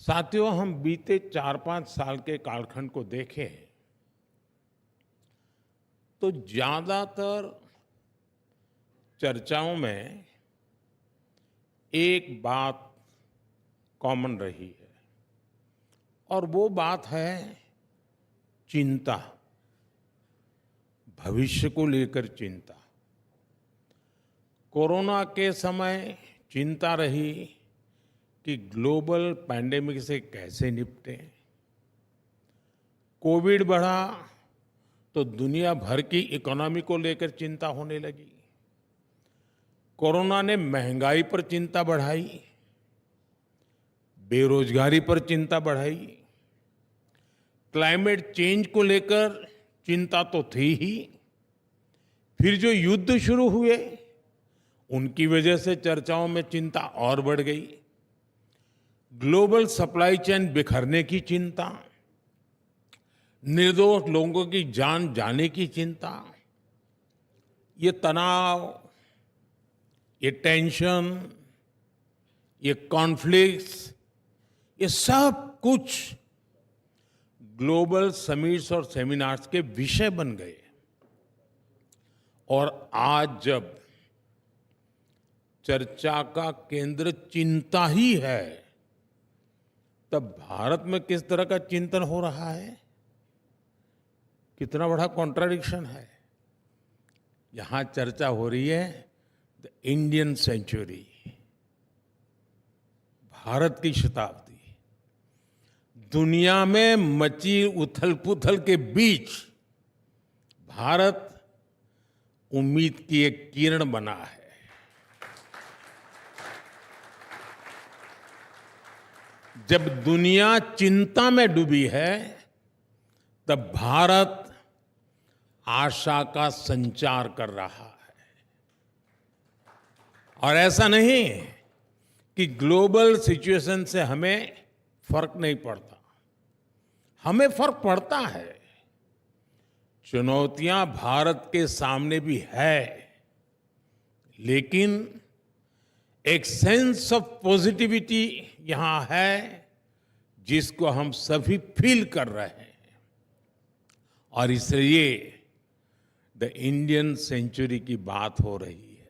साथियों, हम बीते 4-5 साल के कालखंड को देखें तो ज्यादातर चर्चाओं में एक बात कॉमन रही है और वो बात है चिंता, भविष्य को लेकर चिंता। कोरोना के समय चिंता रही कि ग्लोबल पैंडेमिक से कैसे निपटें। कोविड बढ़ा तो दुनिया भर की इकोनॉमी को लेकर चिंता होने लगी। कोरोना ने महंगाई पर चिंता बढ़ाई, बेरोजगारी पर चिंता बढ़ाई, क्लाइमेट चेंज को लेकर चिंता तो थी ही, फिर जो युद्ध शुरू हुए उनकी वजह से चर्चाओं में चिंता और बढ़ गई। ग्लोबल सप्लाई चेन बिखरने की चिंता, निर्दोष लोगों की जान जाने की चिंता, ये तनाव, ये टेंशन, ये कॉन्फ्लिक्ट्स, ये सब कुछ ग्लोबल समिट्स और सेमिनार्स के विषय बन गए। और आज जब चर्चा का केंद्र चिंता ही है, तब भारत में किस तरह का चिंतन हो रहा है, कितना बड़ा कॉन्ट्राडिक्शन है। यहां चर्चा हो रही है द इंडियन सेंचुरी, भारत की शताब्दी। दुनिया में मची उथल पुथल के बीच भारत उम्मीद की एक किरण बना है। जब दुनिया चिंता में डूबी है, तब भारत आशा का संचार कर रहा है। और ऐसा नहीं कि ग्लोबल सिचुएशन से हमें फर्क नहीं पड़ता, हमें फर्क पड़ता है। चुनौतियां भारत के सामने भी है, लेकिन एक सेंस ऑफ पॉजिटिविटी यहां है जिसको हम सभी फील कर रहे हैं। और इसलिए द इंडियन सेंचुरी की बात हो रही है।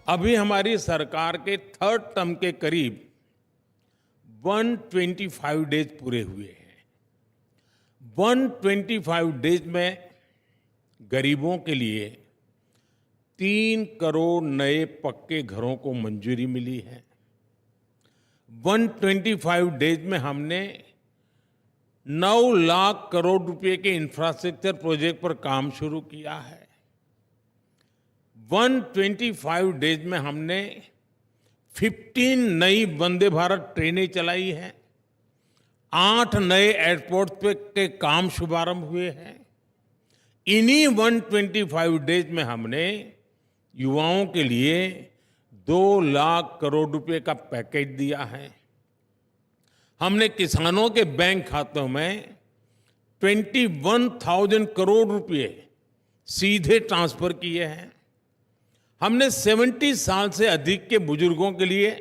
अभी हमारी सरकार के थर्ड टर्म के करीब 125 डेज पूरे हुए हैं। 125 डेज में गरीबों के लिए 3 करोड़ नए पक्के घरों को मंजूरी मिली है। 125 डेज में हमने 9 लाख करोड़ रुपए के इंफ्रास्ट्रक्चर प्रोजेक्ट पर काम शुरू किया है। 125 डेज में हमने 15 नई वंदे भारत ट्रेनें चलाई हैं। 8 नए एयरपोर्ट पे के काम शुभारंभ हुए हैं। इन्हीं 125 डेज में हमने युवाओं के लिए 2 लाख करोड़ रुपए का पैकेज दिया है। हमने किसानों के बैंक खातों में 21,000 करोड़ रुपए सीधे ट्रांसफर किए हैं। हमने 70 साल से अधिक के बुजुर्गों के लिए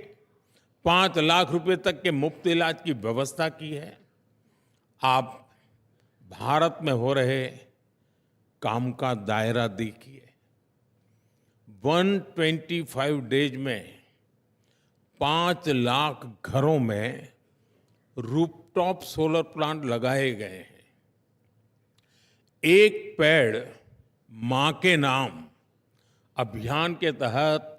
5 लाख रुपए तक के मुफ्त इलाज की व्यवस्था की है। आप भारत में हो रहे काम का दायरा देखिए। 125 डेज में 5 लाख घरों में रूफटॉप सोलर प्लांट लगाए गए हैं। एक पेड़ मां के नाम अभियान के तहत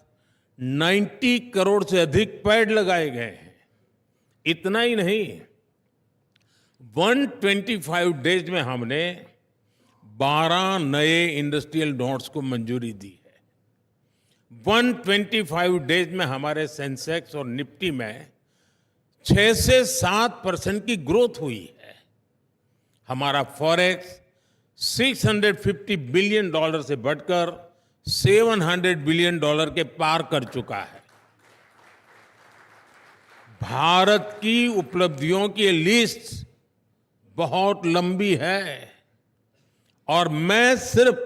90 करोड़ से अधिक पेड़ लगाए गए हैं। इतना ही नहीं, 125 डेज में हमने 12 नए इंडस्ट्रियल नोड्स को मंजूरी दी है। 125 डेज में हमारे सेंसेक्स और निफ्टी में 6 से 7% की ग्रोथ हुई है। हमारा फॉरेक्स $650 बिलियन से बढ़कर $700 बिलियन के पार कर चुका है। भारत की उपलब्धियों की लिस्ट बहुत लंबी है और मैं सिर्फ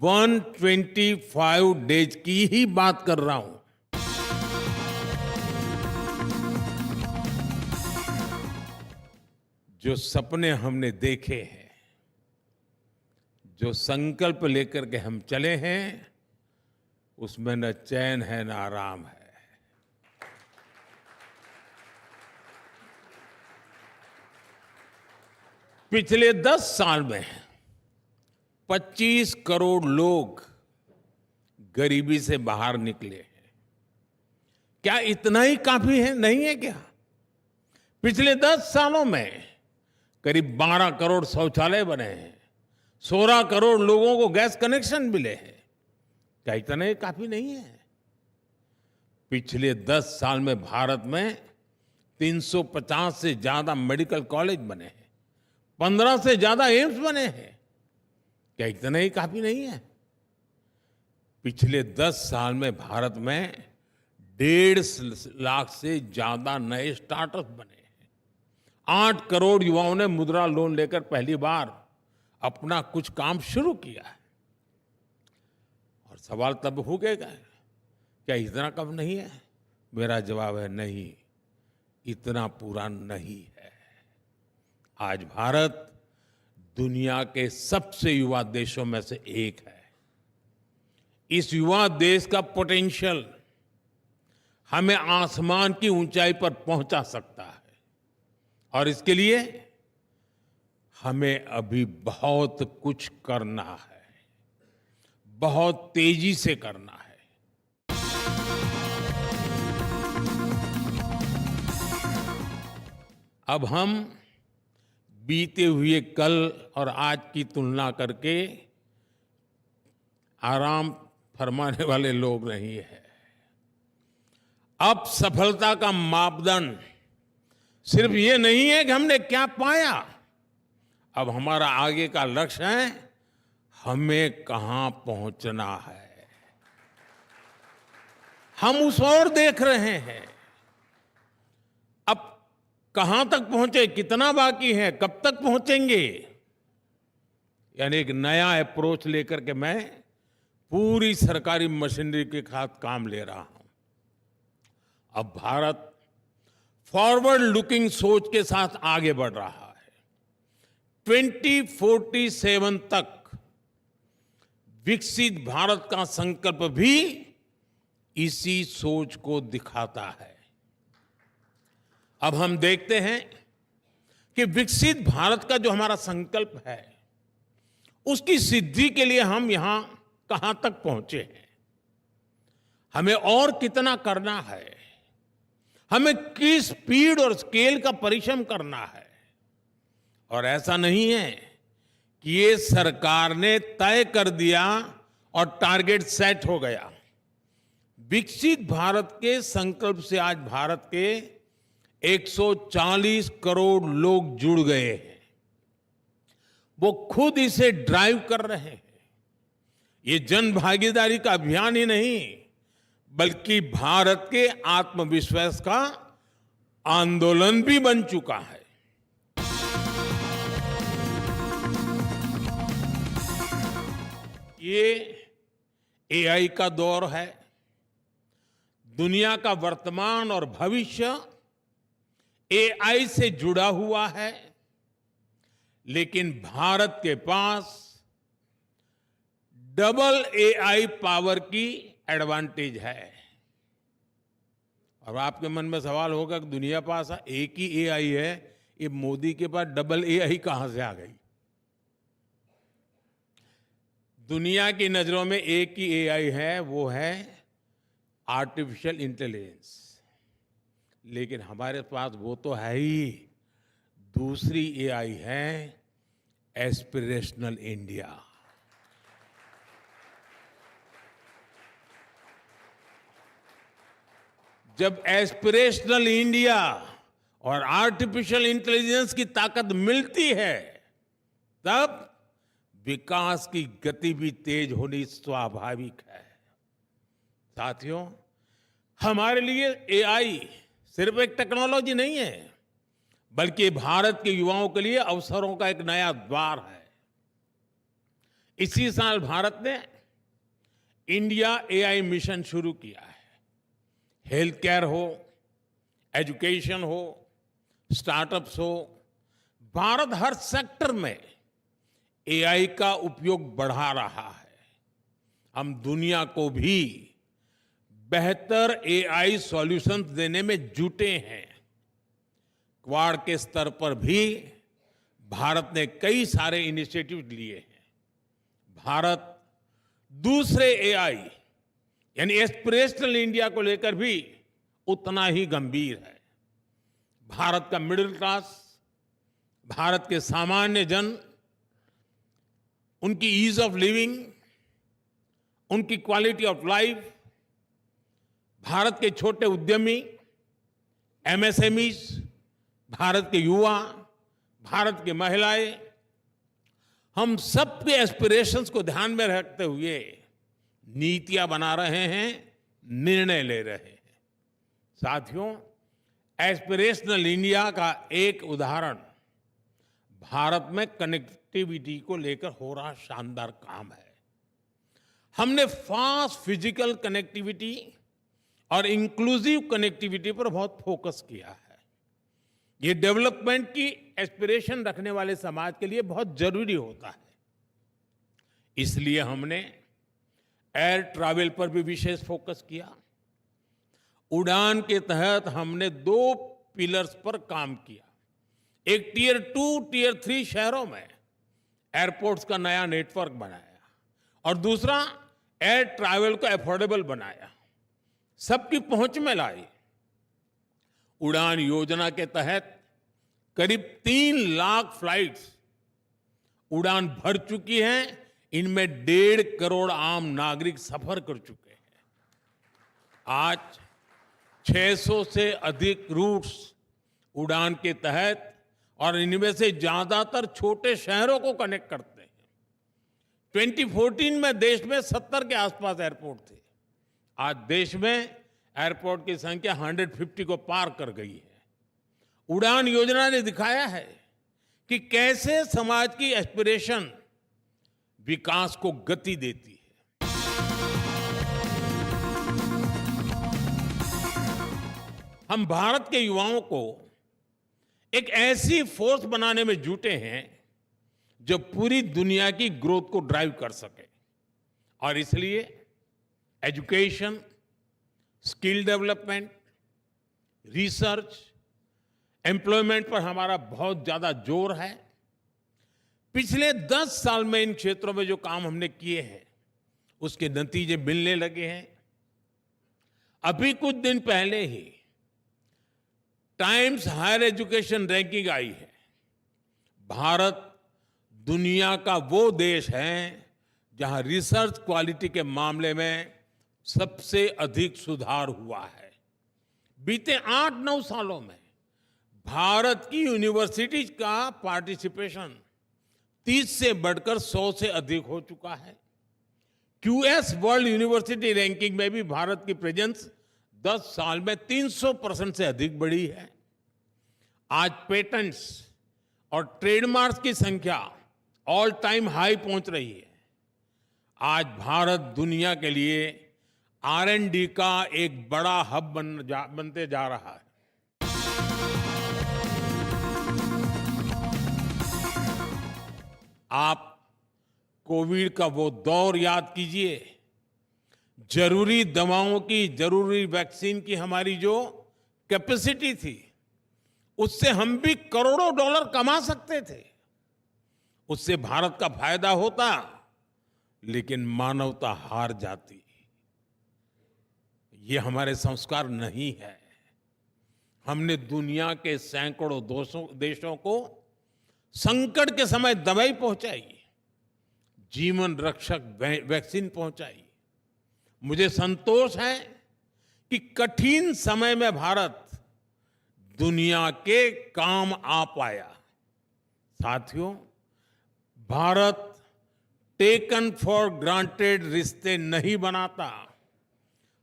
125 डेज की ही बात कर रहा हूं। जो सपने हमने देखे हैं, जो संकल्प लेकर के हम चले हैं, उसमें न चैन है न आराम है। पिछले 10 साल में 25 करोड़ लोग गरीबी से बाहर निकले हैं। क्या इतना ही काफी है? नहीं है क्या? पिछले 10 सालों में करीब 12 करोड़ शौचालय बने हैं, 16 करोड़ लोगों को गैस कनेक्शन मिले हैं। क्या इतना ही काफी नहीं है? पिछले 10 साल में भारत में 350 से ज्यादा मेडिकल कॉलेज बने हैं, 15 से ज्यादा एम्स बने हैं। क्या इतना ही काफी नहीं है? पिछले 10 साल में भारत में 1.5 लाख से ज्यादा नए स्टार्टअप बने हैं। 8 करोड़ युवाओं ने मुद्रा लोन लेकर पहली बार अपना कुछ काम शुरू किया है। और सवाल तब हो गया, क्या इतना कम नहीं है? मेरा जवाब है नहीं, इतना पूरा नहीं है। आज भारत दुनिया के सबसे युवा देशों में से एक है। इस युवा देश का पोटेंशियल हमें आसमान की ऊंचाई पर पहुंचा सकता है, और इसके लिए हमें अभी बहुत कुछ करना है, बहुत तेजी से करना है। अब हम बीते हुए कल और आज की तुलना करके आराम फरमाने वाले लोग नहीं है। अब सफलता का मापदंड सिर्फ ये नहीं है कि हमने क्या पाया। अब हमारा आगे का लक्ष्य है हमें कहां पहुंचना है। हम उस ओर देख रहे हैं। अब कहां तक पहुंचे, कितना बाकी है, कब तक पहुंचेंगे, यानी एक नया अप्रोच लेकर के मैं पूरी सरकारी मशीनरी के साथ काम ले रहा हूं। अब भारत फॉरवर्ड लुकिंग सोच के साथ आगे बढ़ रहा है। 2047 तक विकसित भारत का संकल्प भी इसी सोच को दिखाता है। अब हम देखते हैं कि विकसित भारत का जो हमारा संकल्प है, उसकी सिद्धि के लिए हम यहां कहां तक पहुंचे हैं, हमें और कितना करना है, हमें किस स्पीड और स्केल का परिश्रम करना है। और ऐसा नहीं है कि ये सरकार ने तय कर दिया और टारगेट सेट हो गया। विकसित भारत के संकल्प से आज भारत के 140 करोड़ लोग जुड़ गए हैं। वो खुद इसे ड्राइव कर रहे हैं। ये जन भागीदारी का अभियान ही नहीं, बल्कि भारत के आत्मविश्वास का आंदोलन भी बन चुका है। ये एआई का दौर है। दुनिया का वर्तमान और भविष्य एआई से जुड़ा हुआ है, लेकिन भारत के पास डबल एआई पावर की एडवांटेज है। और आपके मन में सवाल होगा कि दुनिया पास एक ही एआई है, ये मोदी के पास डबल एआई कहां से आ गई? दुनिया की नजरों में एक ही एआई है, वो है आर्टिफिशियल इंटेलिजेंस। लेकिन हमारे पास वो तो है ही, दूसरी एआई है एस्पिरेशनल इंडिया। जब एस्पिरेशनल इंडिया और आर्टिफिशियल इंटेलिजेंस की ताकत मिलती है, तब विकास की गति भी तेज होनी स्वाभाविक है। साथियों, हमारे लिए एआई सिर्फ एक टेक्नोलॉजी नहीं है, बल्कि भारत के युवाओं के लिए अवसरों का एक नया द्वार है। इसी साल भारत ने इंडिया एआई मिशन शुरू किया है। हेल्थ केयर हो, एजुकेशन हो, स्टार्टअप्स हो, भारत हर सेक्टर में एआई का उपयोग बढ़ा रहा है। हम दुनिया को भी बेहतर एआई सॉल्यूशंस देने में जुटे हैं। क्वाड के स्तर पर भी भारत ने कई सारे इनिशिएटिव लिए हैं। भारत दूसरे एआई यानी एस्पिरेशनल इंडिया को लेकर भी उतना ही गंभीर है। भारत का मिडिल क्लास, भारत के सामान्य जन, उनकी ईज ऑफ लिविंग, उनकी क्वालिटी ऑफ लाइफ, भारत के छोटे उद्यमी, एमएसएमईज, भारत के युवा, भारत की महिलाएं, हम सबके एस्पिरेशंस को ध्यान में रखते हुए नीतियां बना रहे हैं, निर्णय ले रहे हैं। साथियों, एस्पिरेशनल इंडिया का एक उदाहरण भारत में कनेक्टिविटी को लेकर हो रहा शानदार काम है। हमने फास्ट फिजिकल कनेक्टिविटी और इंक्लूसिव कनेक्टिविटी पर बहुत फोकस किया है। ये डेवलपमेंट की एस्पिरेशन रखने वाले समाज के लिए बहुत जरूरी होता है। इसलिए हमने एयर ट्रैवल पर भी विशेष फोकस किया। उड़ान के तहत हमने 2 पिलर्स पर काम किया। एक टियर 2, टियर 3 शहरों में एयरपोर्ट्स का नया नेटवर्क बनाया और दूसरा एयर ट्रैवल को अफोर्डेबल बनाया, सबकी पहुंच में लाई। उड़ान योजना के तहत करीब 3 लाख फ्लाइट्स उड़ान भर चुकी हैं। इनमें 1.5 करोड़ आम नागरिक सफर कर चुके हैं। आज 600 से अधिक रूट्स उड़ान के तहत और इनमें से ज्यादातर छोटे शहरों को कनेक्ट करते हैं। 2014 में देश में 70 के आसपास एयरपोर्ट थे। आज देश में एयरपोर्ट की संख्या 150 को पार कर गई है। उड़ान योजना ने दिखाया है कि कैसे समाज की एस्पिरेशन विकास को गति देती है। हम भारत के युवाओं को एक ऐसी फोर्स बनाने में जुटे हैं जो पूरी दुनिया की ग्रोथ को ड्राइव कर सके, और इसलिए education, skill development, research, employment पर हमारा बहुत ज्यादा जोर है। पिछले 10 साल में इन क्षेत्रों में जो काम हमने किए हैं उसके नतीजे मिलने लगे हैं। अभी कुछ दिन पहले ही टाइम्स हायर एजुकेशन रैंकिंग आई है। भारत दुनिया का वो देश है जहां रिसर्च क्वालिटी के मामले में सबसे अधिक सुधार हुआ है। बीते 8-9 सालों में भारत की यूनिवर्सिटीज का पार्टिसिपेशन 30 से बढ़कर 100 से अधिक हो चुका है। क्यूएस वर्ल्ड यूनिवर्सिटी रैंकिंग में भी भारत की प्रेजेंस 10 साल में 300% से अधिक बढ़ी है। आज पेटेंट्स और ट्रेडमार्क्स की संख्या ऑल टाइम हाई पहुंच रही है। आज भारत दुनिया के लिए R&D का एक बड़ा हब बनते जा रहा है। आप कोविड का वो दौर याद कीजिए। जरूरी दवाओं की, जरूरी वैक्सीन की हमारी जो कैपेसिटी थी, उससे हम भी करोड़ों डॉलर कमा सकते थे। उससे भारत का फायदा होता, लेकिन मानवता हार जाती। ये हमारे संस्कार नहीं है। हमने दुनिया के सैकड़ों देशों को संकट के समय दवाई पहुंचाई, जीवन रक्षक वैक्सीन पहुंचाई। मुझे संतोष है कि कठिन समय में भारत दुनिया के काम आ पाया। साथियों, भारत टेकन फॉर ग्रांटेड रिश्ते नहीं बनाता।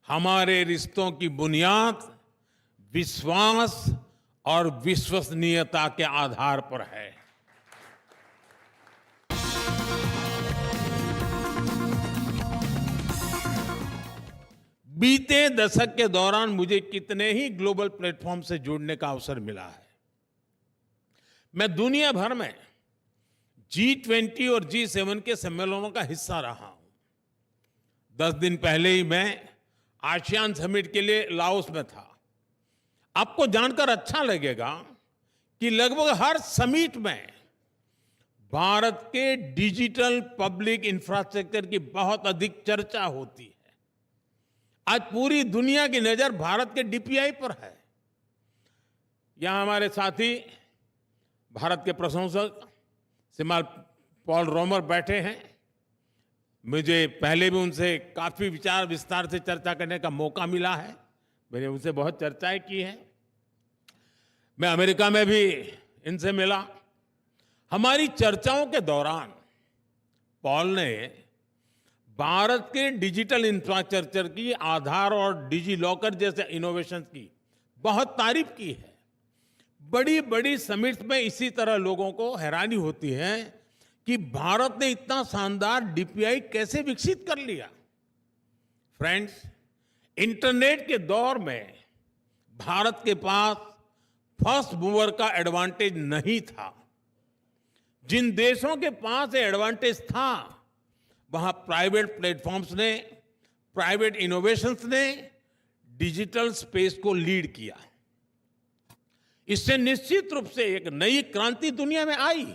हमारे रिश्तों की बुनियाद विश्वास और विश्वसनीयता के आधार पर है। बीते दशक के दौरान मुझे कितने ही ग्लोबल प्लेटफॉर्म से जुड़ने का अवसर मिला है। मैं दुनिया भर में G20 और G7 के सम्मेलनों का हिस्सा रहा हूं। 10 दिन पहले ही मैं आसियान समिट के लिए लाओस में था। आपको जानकर अच्छा लगेगा कि लगभग हर समिट में भारत के डिजिटल पब्लिक इंफ्रास्ट्रक्चर की बहुत अधिक चर्चा होती है। आज पूरी दुनिया की नजर भारत के डीपीआई पर है। यहां हमारे साथी भारत के प्रशंसक श्रीमान पॉल रोमर बैठे हैं। मुझे पहले भी उनसे काफी विचार विस्तार से चर्चा करने का मौका मिला है। मैंने उनसे बहुत चर्चाएं की हैं। मैं अमेरिका में भी इनसे मिला। हमारी चर्चाओं के दौरान पॉल ने भारत के डिजिटल इंफ्रास्ट्रक्चर की, आधार और डिजी लॉकर जैसे इनोवेशंस की बहुत तारीफ की है। बड़ी बड़ी समिट्स में इसी तरह लोगों को हैरानी होती है कि भारत ने इतना शानदार डीपीआई कैसे विकसित कर लिया। फ्रेंड्स, इंटरनेट के दौर में भारत के पास फर्स्ट मूवर का एडवांटेज नहीं था। जिन देशों के पास ये एडवांटेज था, वहां प्राइवेट प्लेटफॉर्म्स ने, प्राइवेट इनोवेशंस ने डिजिटल स्पेस को लीड किया। इससे निश्चित रूप से एक नई क्रांति दुनिया में आई,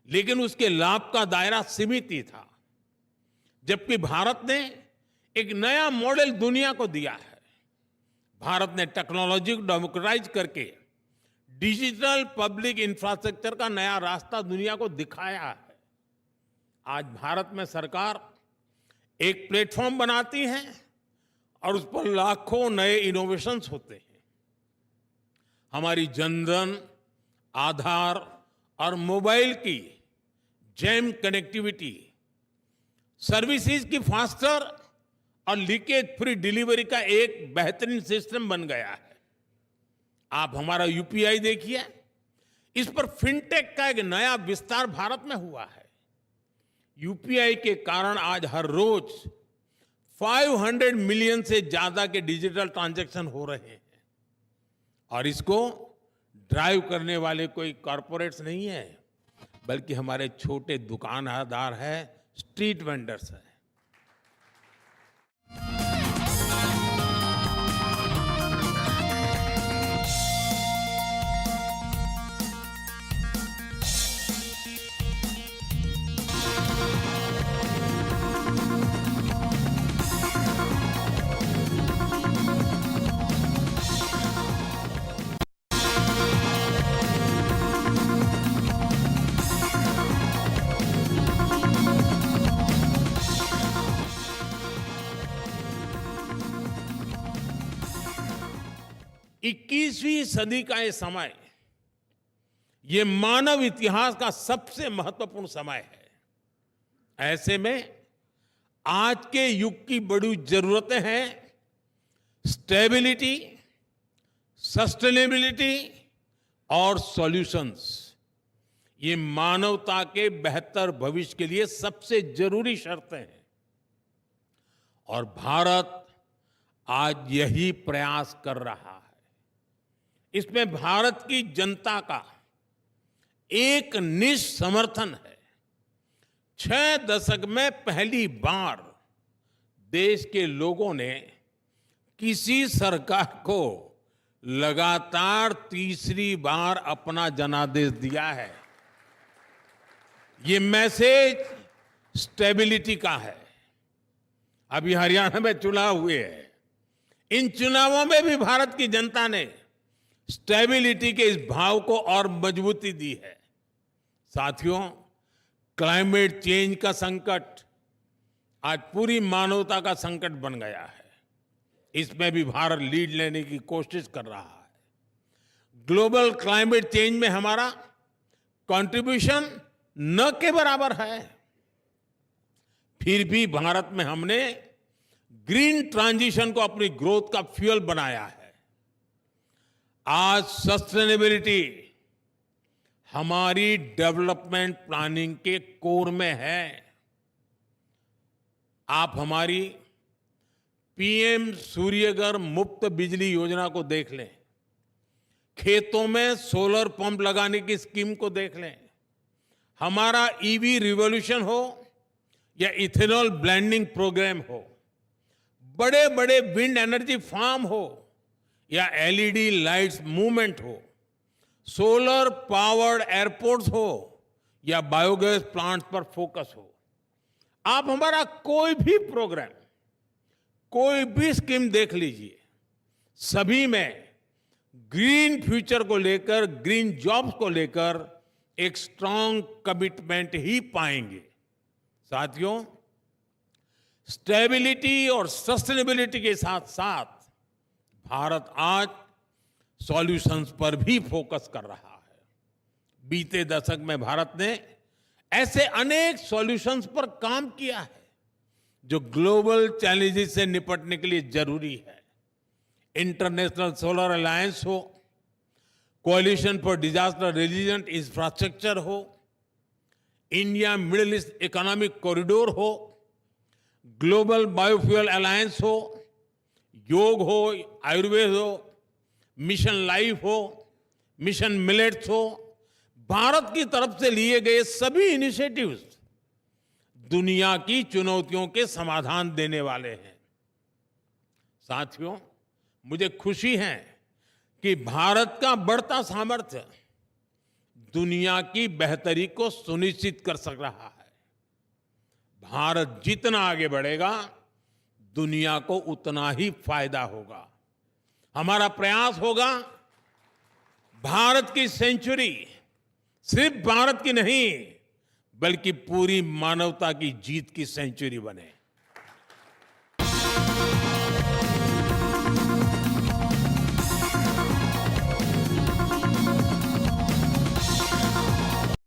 लेकिन उसके लाभ का दायरा सीमित ही था। जबकि भारत ने एक नया मॉडल दुनिया को दिया है। भारत ने टेक्नोलॉजी को डेमोक्रेटाइज करके डिजिटल पब्लिक इंफ्रास्ट्रक्चर का नया रास्ता दुनिया को दिखाया है। आज भारत में सरकार एक प्लेटफॉर्म बनाती है और उस पर लाखों नए इनोवेशंस होते हैं। हमारी जनधन, आधार और मोबाइल की जैम कनेक्टिविटी, सर्विसेज की फास्टर और लीकेज फ्री डिलीवरी का एक बेहतरीन सिस्टम बन गया है। आप हमारा यूपीआई देखिए, इस पर फिनटेक का एक नया विस्तार भारत में हुआ है। यूपीआई के कारण आज हर रोज 500 मिलियन से ज्यादा के डिजिटल ट्रांजैक्शन हो रहे हैं। और इसको ड्राइव करने वाले कोई कॉरपोरेट्स नहीं है, बल्कि हमारे छोटे दुकानदार हैं, स्ट्रीट वेंडर्स हैं। इक्कीसवीं सदी का ये समय, ये मानव इतिहास का सबसे महत्वपूर्ण समय है। ऐसे में आज के युग की बड़ी जरूरतें हैं स्टेबिलिटी, सस्टेनेबिलिटी और सॉल्यूशंस। ये मानवता के बेहतर भविष्य के लिए सबसे जरूरी शर्तें हैं और भारत आज यही प्रयास कर रहा है। इसमें भारत की जनता का एक निष्ठ समर्थन है। 6 दशक में पहली बार देश के लोगों ने किसी सरकार को लगातार तीसरी बार अपना जनादेश दिया है। ये मैसेज स्टेबिलिटी का है। अभी हरियाणा में चुनाव हुए हैं। इन चुनावों में भी भारत की जनता ने स्टेबिलिटी के इस भाव को और मजबूती दी है। साथियों, क्लाइमेट चेंज का संकट आज पूरी मानवता का संकट बन गया है। इसमें भी भारत लीड लेने की कोशिश कर रहा है। ग्लोबल क्लाइमेट चेंज में हमारा कंट्रीब्यूशन न के बराबर है, फिर भी भारत में हमने ग्रीन ट्रांजिशन को अपनी ग्रोथ का फ्यूल बनाया है। आज सस्टेनेबिलिटी हमारी डेवलपमेंट प्लानिंग के कोर में है। आप हमारी पीएम सूर्यघर मुफ्त बिजली योजना को देख लें, खेतों में सोलर पंप लगाने की स्कीम को देख लें, हमारा ईवी रिवॉल्यूशन हो या इथेनॉल ब्लेंडिंग प्रोग्राम हो, बड़े बड़े विंड एनर्जी फार्म हो या एलईडी लाइट्स मूवमेंट हो, सोलर पावर्ड एयरपोर्ट्स हो या बायोगैस प्लांट्स पर फोकस हो, आप हमारा कोई भी प्रोग्राम, कोई भी स्कीम देख लीजिए, सभी में ग्रीन फ्यूचर को लेकर, ग्रीन जॉब्स को लेकर एक स्ट्रांग कमिटमेंट ही पाएंगे। साथियों, स्टेबिलिटी और सस्टेनेबिलिटी के साथ साथ भारत आज सॉल्यूशंस पर भी फोकस कर रहा है। बीते दशक में भारत ने ऐसे अनेक सॉल्यूशंस पर काम किया है जो ग्लोबल चैलेंजेस से निपटने के लिए जरूरी है। इंटरनेशनल सोलर अलायंस हो, कोalition फॉर डिजास्टर रेजिलिएंट इंफ्रास्ट्रक्चर हो, India middle east economic corridor हो, ग्लोबल बायोफ्यूल अलायंस हो, योग हो, आयुर्वेद हो, मिशन लाइफ हो, मिशन मिलेट्स हो, भारत की तरफ से लिए गए सभी इनिशिएटिव्स दुनिया की चुनौतियों के समाधान देने वाले हैं। साथियों, मुझे खुशी है कि भारत का बढ़ता सामर्थ्य दुनिया की बेहतरी को सुनिश्चित कर सक रहा है। भारत जितना आगे बढ़ेगा, दुनिया को उतना ही फायदा होगा। हमारा प्रयास होगा भारत की सेंचुरी सिर्फ भारत की नहीं, बल्कि पूरी मानवता की जीत की सेंचुरी बने।